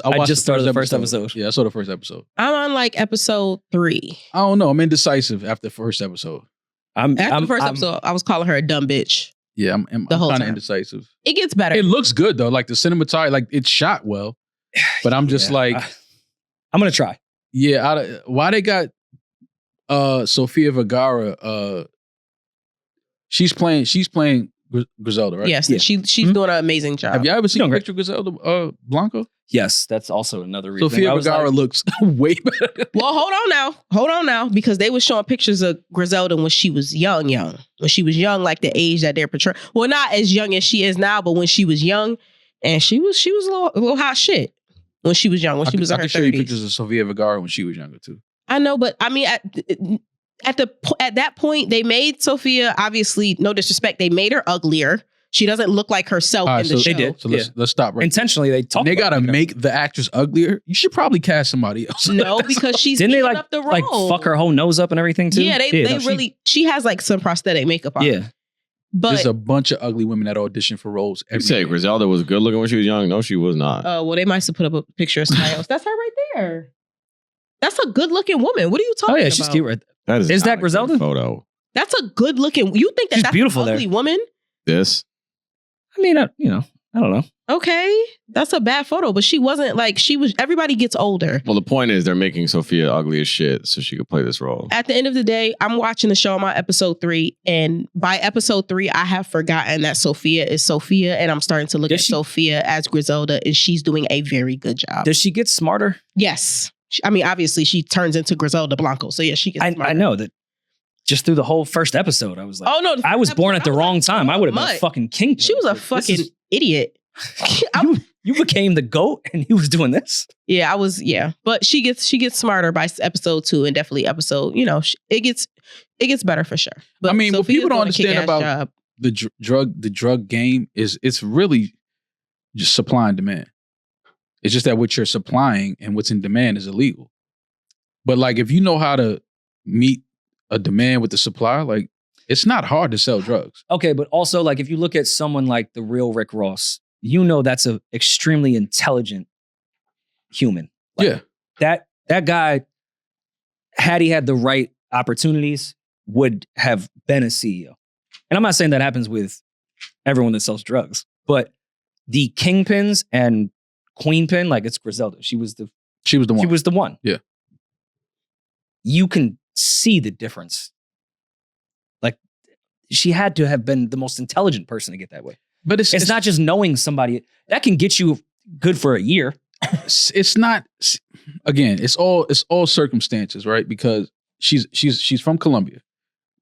I just started the first episode. Yeah, I saw the first episode. I'm on like episode 3. I don't know. I'm indecisive after the first episode. After the first episode, I was calling her a dumb bitch. Yeah, I'm kind of indecisive. It gets better. It looks good though. Like the cinematography, like it's shot well. But I'm just like, I'm gonna try. Yeah, why they got Sophia Vergara? She's playing Griselda, right? Yes, she's doing an amazing job. Have you ever seen a picture of Griselda Blanco? Yes, that's also another reason. Sophia Vergara looks way better. Well, hold on now, because they were showing pictures of Griselda when she was young. When she was young, like the age that they're portraying. Well, not as young as she is now, but when she was young, and she was a little hot shit when she was young. When she was in her 30s. I can show you pictures of Sophia Vergara when she was younger too. I know, but I mean, at that point, they made Sophia, obviously, no disrespect, they made her uglier. She doesn't look like herself in the show. They did. So let's stop right intentionally. They gotta make the actress uglier. You should probably cast somebody else. No, because she's didn't they up the role. fuck her whole nose up and everything too? Yeah, they really. She has like some prosthetic makeup on. Yeah, but there's a bunch of ugly women that audition for roles. You say Griselda was good looking when she was young? No, she was not. Oh, well, they might have put up a picture of somebody else. That's her right there. That's a good looking woman. What are you talking about? Oh yeah, she's cute right there. Is that Griselda? Photo. That's a good looking. You think that's beautiful an ugly there. woman? This. I mean, I don't know. Okay, that's a bad photo, but she wasn't like she was. Everybody gets older. Well, the point is they're making Sophia ugly as shit so she could play this role. At the end of the day, I'm watching the show. I'm on episode 3, and by episode 3, I have forgotten that Sophia is Sophia, and I'm starting to look at Sophia as Griselda, and she's doing a very good job. Does she get smarter? Yes, I mean, obviously, she turns into Griselda Blanco, so yeah, she gets smarter. I know that. Just through the whole first episode, I was like, "Oh no!" I was born at the wrong time. I would have been a fucking king. She was a fucking idiot. You became the GOAT, and he was doing this. Yeah, I was. Yeah, but she gets smarter by episode 2, and definitely episode. It gets better for sure. But I mean, what people don't understand about job. the drug game is it's really just supply and demand. It's just that what you're supplying and what's in demand is illegal. But like, if you know how to meet a demand with the supply, like it's not hard to sell drugs. Okay, but also like if you look at someone like the real Rick Ross, that's an extremely intelligent human. Like, that guy, had he had the right opportunities, would have been a CEO. And I'm not saying that happens with everyone that sells drugs, but the kingpins and queenpin, like it's Griselda. She was the one. She was the one. Yeah. You can see the difference. Like she had to have been the most intelligent person to get that way. But it's not just knowing somebody that can get you good for a year. It's not. Again, it's all circumstances, right? Because she's from Colombia,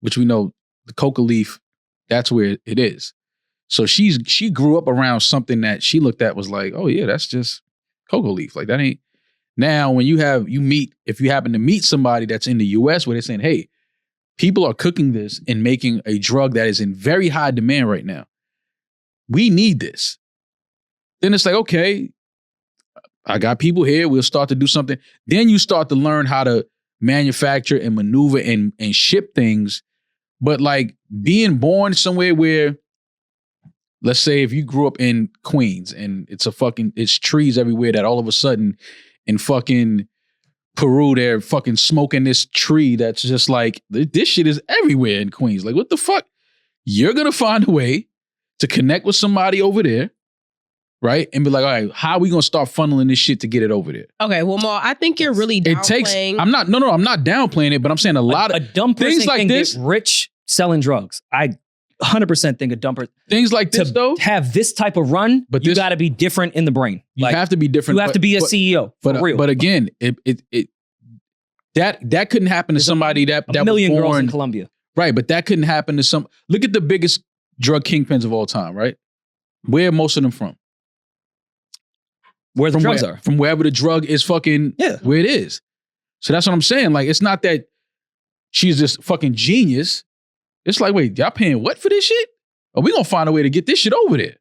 which we know the coca leaf. That's where it is. So she grew up around something that she looked at was like, oh yeah, that's just coca leaf. Like that ain't. Now, when if you happen to meet somebody that's in the US where they're saying, hey, people are cooking this and making a drug that is in very high demand right now. We need this. Then it's like, okay, I got people here. We'll start to do something. Then you start to learn how to manufacture and maneuver and ship things. But like being born somewhere where, let's say if you grew up in Queens and it's trees everywhere that all of a sudden in fucking Peru, they're fucking smoking this tree that's just like, this shit is everywhere in Queens. Like, what the fuck? You're going to find a way to connect with somebody over there, right? And be like, all right, how are we going to start funneling this shit to get it over there? Okay, well, Maul, I think you're really downplaying. I'm not downplaying it, but I'm saying a dumb person things like can this, get rich selling drugs. I 100% think a dumb person. Things like this, though, have this type of run, but you got to be different in the brain. You have to be different. You have to be a CEO for real. But again, that couldn't happen to somebody that a million was born, girls in Colombia, right? But that couldn't happen to some. Look at the biggest drug kingpins of all time, right? Where are most of them from? Where the drugs are. From wherever the drug is fucking where it is. So that's what I'm saying. Like, it's not that she's this fucking genius. It's like, wait, y'all paying what for this shit? Or we gonna find a way to get this shit over there.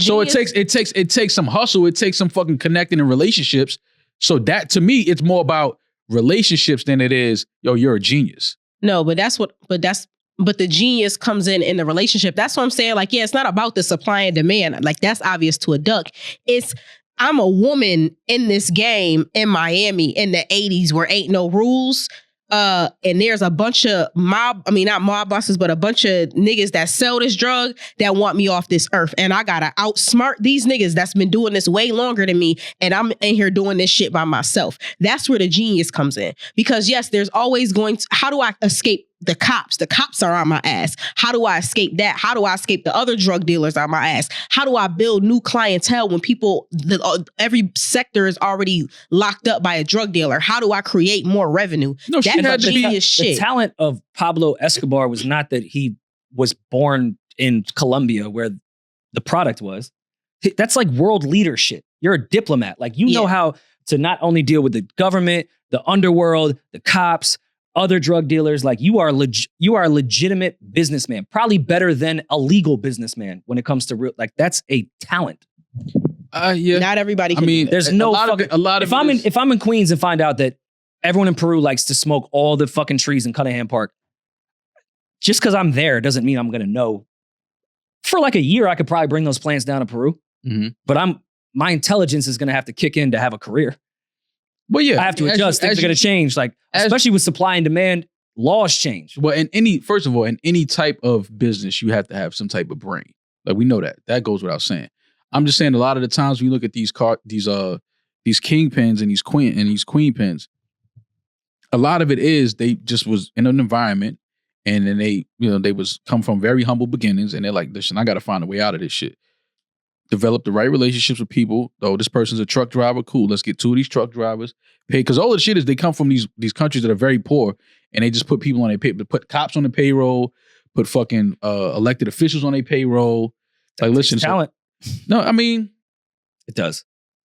So it takes some hustle. It takes some fucking connecting and relationships. So that, to me, it's more about relationships than it is, yo, you're a genius. No, but the genius comes in the relationship. That's what I'm saying. Like, yeah, it's not about the supply and demand. Like, that's obvious to a duck. It's I'm a woman in this game in Miami in the 80s where ain't no rules. And there's a bunch of not mob bosses, but a bunch of niggas that sell this drug that want me off this earth. And I gotta outsmart these niggas that's been doing this way longer than me. And I'm in here doing this shit by myself. That's where the genius comes in. Because yes, there's always how do I escape the cops? The cops are on my ass. How do I escape that? How do I escape the other drug dealers on my ass? How do I build new clientele when every sector is already locked up by a drug dealer? How do I create more revenue? No, That's genius shit. The talent of Pablo Escobar was not that he was born in Colombia where the product was. That's like world leader shit. You're a diplomat. Like you know how to not only deal with the government, the underworld, the cops, other drug dealers. Like you are a legitimate businessman, probably better than a legal businessman when it comes to real. Like that's a talent. Yeah. Not everybody can do that. There's no if I'm in Queens and find out that everyone in Peru likes to smoke all the fucking trees in Cunningham Park, just because I'm there doesn't mean I'm going to know. For like a year, I could probably bring those plants down to Peru, but my intelligence is going to have to kick in to have a career. Well, yeah, I have to adjust. Things are going to change, especially with supply and demand. Laws change. Well, in any type of business, you have to have some type of brain. Like we know that. That goes without saying. I'm just saying a lot of the times when you look at these kingpins and these queen pins, a lot of it is they just was in an environment and then they was come from very humble beginnings and they're like, listen, I got to find a way out of this shit. Develop the right relationships with people. Oh, this person's a truck driver. Cool. Let's get 2 of these truck drivers. Pay, because all the shit is they come from these countries that are very poor and they just put people on their payroll, put cops on the payroll, put fucking elected officials on their payroll. Like, listen, talent. No, I mean, it does.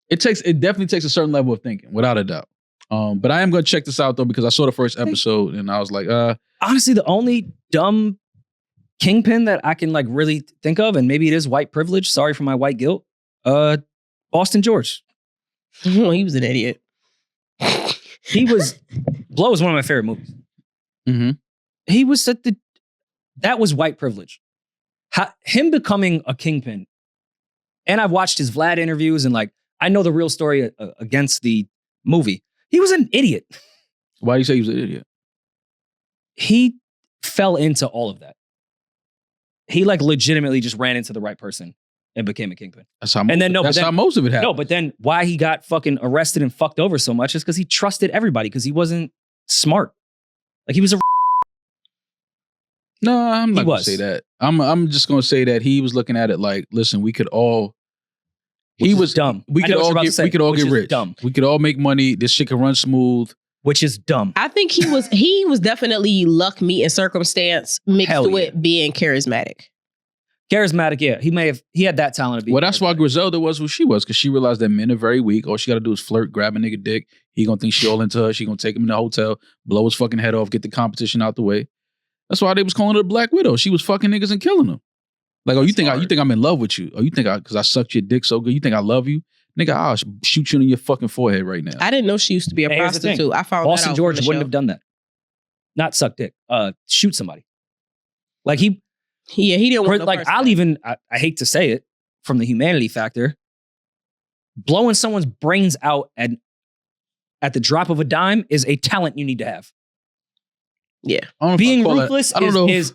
It definitely takes a certain level of thinking, without a doubt. But I am going to check this out though because I saw the first episode and I was like, honestly, the only dumb kingpin that I can like really think of, and maybe it is white privilege. Sorry for my white guilt. Boston George. Well, he was an idiot. Blow is one of my favorite movies. Mm-hmm. He was that was white privilege. Him becoming a kingpin, and I've watched his Vlad interviews, and like I know the real story against the movie. He was an idiot. Why do you say he was an idiot? He fell into all of that. He like legitimately just ran into the right person and became a kingpin. That's how most of it happened. No, but then why he got fucking arrested and fucked over so much is because he trusted everybody because he wasn't smart. Like he was a. No, I'm not gonna say that. I'm just gonna say that he was looking at it like, listen, we could all. He was dumb. We could all get rich. Dumb. We could all make money. This shit can run smooth. Which is dumb. I think he was definitely luck, meet, and circumstance mixed with being charismatic. Charismatic, yeah. He had that talent to be. Well, that's why Griselda was what she was, because she realized that men are very weak. All she got to do is flirt, grab a nigga dick. He gonna think she all into her. She gonna take him in the hotel, blow his fucking head off, get the competition out the way. That's why they was calling her the Black Widow. She was fucking niggas and killing them. Like, oh, you think I'm in love with you? Oh, you think because I sucked your dick so good, you think I love you? Nigga, I'll shoot you in your fucking forehead right now. I didn't know she used to be a prostitute. I found Boston George wouldn't have done that. Not suck dick. Shoot somebody. Like he didn't want I hate to say it from the humanity factor, blowing someone's brains out at the drop of a dime is a talent you need to have. Yeah. Being ruthless is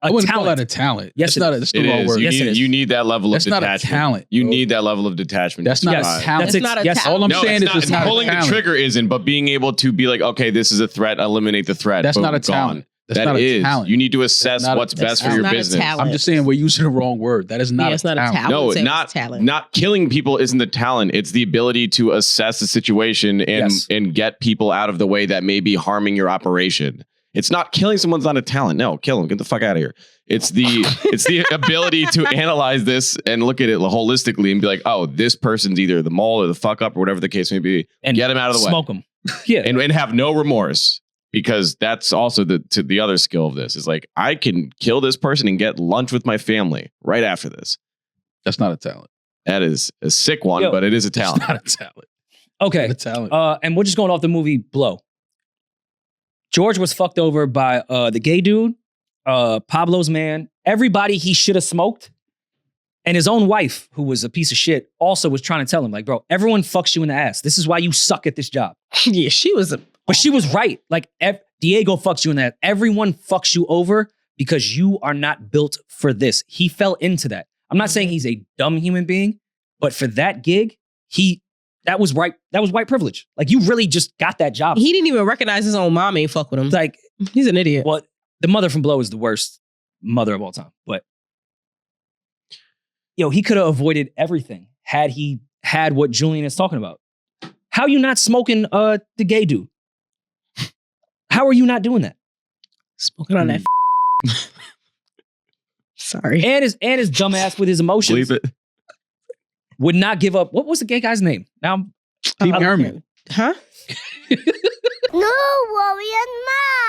I wouldn't call that a talent. Yes, that's the wrong word. You need that level of detachment. That's not a talent. You need that level of detachment. That's not a talent. That's not a talent. All I'm saying is it's not pulling the trigger isn't, but being able to be like, okay, this is a threat, eliminate the threat. That's not a talent. That's not a talent. You need to assess what's best for your business. I'm just saying we're using the wrong word. That is not a talent. No, not killing people isn't the talent. It's the ability to assess the situation and get people out of the way that may be harming your operation. It's not killing someone's not a talent. No, kill them. Get the fuck out of here. It's the ability to analyze this and look at it holistically and be like, oh, this person's either the mole or the fuck up or whatever the case may be. And get him out of the way. Smoke them. Yeah. And have no remorse, because that's also the other skill of this is like, I can kill this person and get lunch with my family right after this. That's not a talent. That is a sick one, but it is a talent. It's not a talent. Okay. It's a talent. And we're just going off the movie Blow. George was fucked over by the gay dude, Pablo's man, everybody he should have smoked, And his own wife, who was a piece of shit, also was trying to tell him, like, bro, everyone fucks you in the ass. This is why you suck at this job. Yeah, she was But she was right. Like, Diego fucks you in the ass. Everyone fucks you over because you are not built for this. He fell into that. I'm not saying he's a dumb human being, but for that gig, that was white privilege. Like, you really just got that job. He didn't even recognize his own mom ain't fuck with him. Like, he's an idiot. Well, the mother from Blow is the worst mother of all time. But he could have avoided everything had he had what Julian is talking about. How you not smoking the gay dude? How are you not doing that? Smoking on that. Sorry. And his dumbass with his emotions. Believe it. Would not give up. What was the gay guy's name? Now, Pete Herman. Huh? No, Rory and Ma.